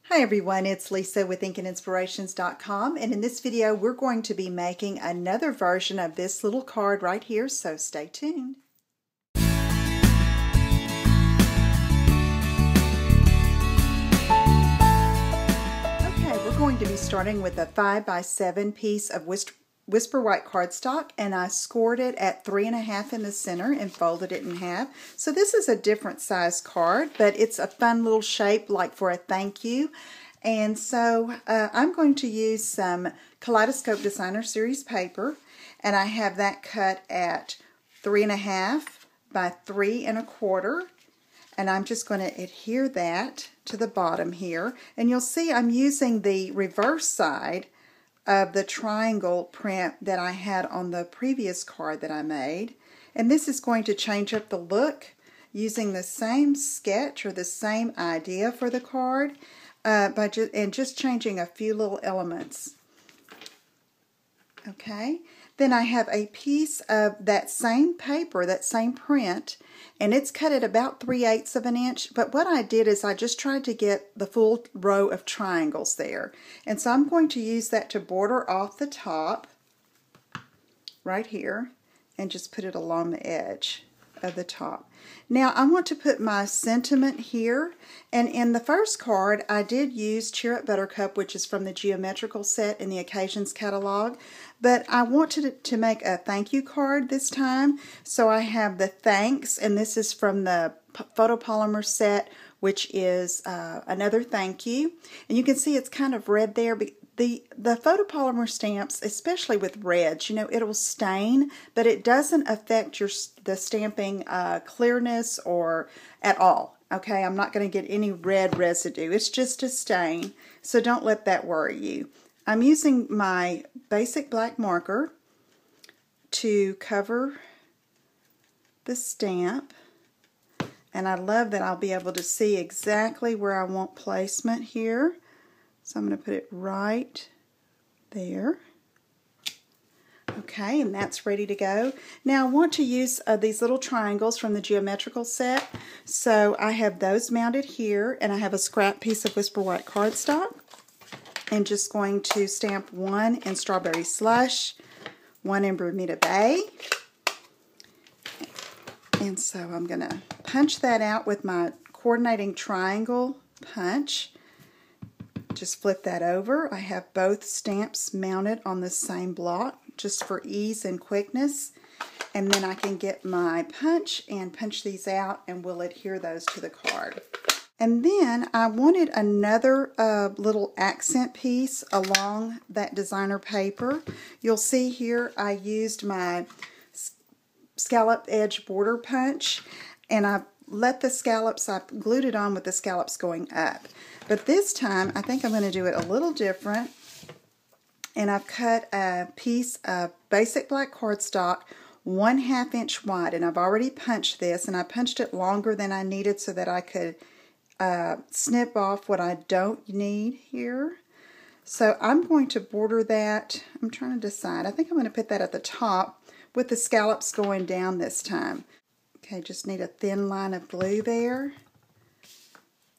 Hi everyone, it's Lisa with InkandInspirations.com, and in this video we're going to be making another version of this little card right here, so stay tuned. Okay, we're going to be starting with a 5x7 piece of Whisper White cardstock, and I scored it at 3.5 in the center and folded it in half. So this is a different size card, but it's a fun little shape like for a thank you. And so I'm going to use some Kaleidoscope Designer Series paper, and I have that cut at 3.5 by 3.25. And I'm just going to adhere that to the bottom here. And you'll see I'm using the reverse side of the triangle print that I had on the previous card that I made. And this is going to change up the look using the same sketch or the same idea for the card and just changing a few little elements. Okay, then I have a piece of that same paper, that same print, and it's cut at about 3/8 of an inch, but what I did is I just tried to get the full row of triangles there. And so I'm going to use that to border off the top right here and just put it along the edge of the top. Now I want to put my sentiment here, and in the first card I did use Cheer Up Buttercup, which is from the Geometrical set in the Occasions catalog, but I wanted to make a thank you card this time, so I have the thanks, and this is from the photopolymer set, which is another thank you, and you can see it's kind of red there. The photopolymer stamps, especially with reds, you know, it'll stain, but it doesn't affect the stamping clearness or at all. Okay, I'm not going to get any red residue. It's just a stain, so don't let that worry you. I'm using my basic black marker to cover the stamp, and I love that I'll be able to see exactly where I want placement here. So I'm going to put it right there. Okay, and that's ready to go. Now I want to use these little triangles from the Geometrical set. So I have those mounted here, and I have a scrap piece of Whisper White cardstock. And just going to stamp one in Strawberry Slush, one in Bermuda Bay. And so I'm going to punch that out with my coordinating triangle punch. Just flip that over. I have both stamps mounted on the same block just for ease and quickness. And then I can get my punch and punch these out, and we'll adhere those to the card. And then I wanted another little accent piece along that designer paper. You'll see here I used my scallop edge border punch, and I let the scallops, I glued it on with the scallops going up. But this time I think I'm going to do it a little different, and I've cut a piece of basic black cardstock 1/2 inch wide, and I've already punched this, and I punched it longer than I needed so that I could snip off what I don't need here. So I'm going to border that. I'm trying to decide. I think I'm going to put that at the top with the scallops going down this time. Okay, just need a thin line of glue there.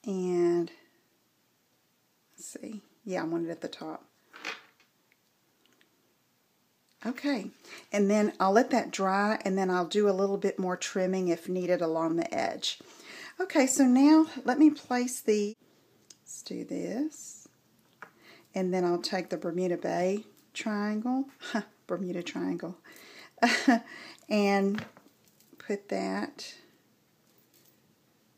And let's see. Yeah, I want it at the top. Okay, and then I'll let that dry, and then I'll do a little bit more trimming if needed along the edge. Okay, so now let me place let's do this, and then I'll take the Bermuda Bay triangle, Bermuda Triangle, and put that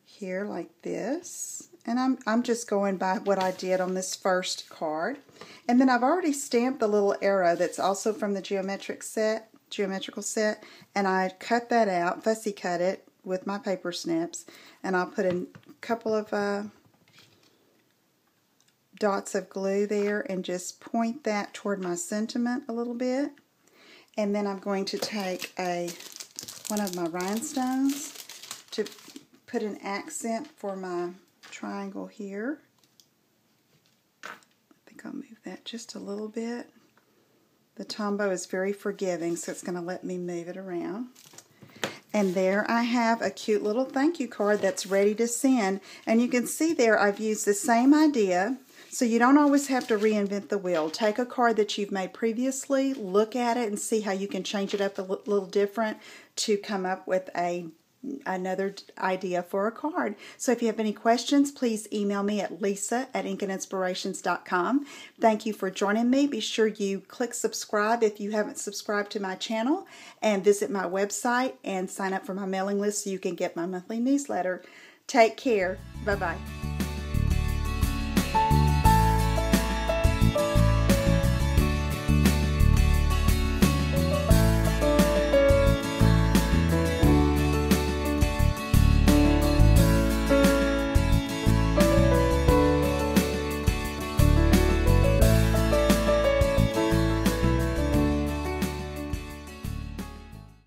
here like this. And I'm just going by what I did on this first card. And then I've already stamped the little arrow that's also from the Geometrical set, and I cut that out, fussy cut it with my paper snips, and I'll put a couple of dots of glue there and just point that toward my sentiment a little bit. And then I'm going to take one of my rhinestones to put an accent for my triangle here. I think I'll move that just a little bit. The Tombow is very forgiving, so it's going to let me move it around. And there I have a cute little thank you card that's ready to send. And you can see there I've used the same idea. So you don't always have to reinvent the wheel. Take a card that you've made previously, look at it and see how you can change it up a little different to come up with another idea for a card. So if you have any questions, please email me at lisa@inkandinspirations.com. Thank you for joining me. Be sure you click subscribe if you haven't subscribed to my channel, and visit my website and sign up for my mailing list so you can get my monthly newsletter. Take care. Bye-bye.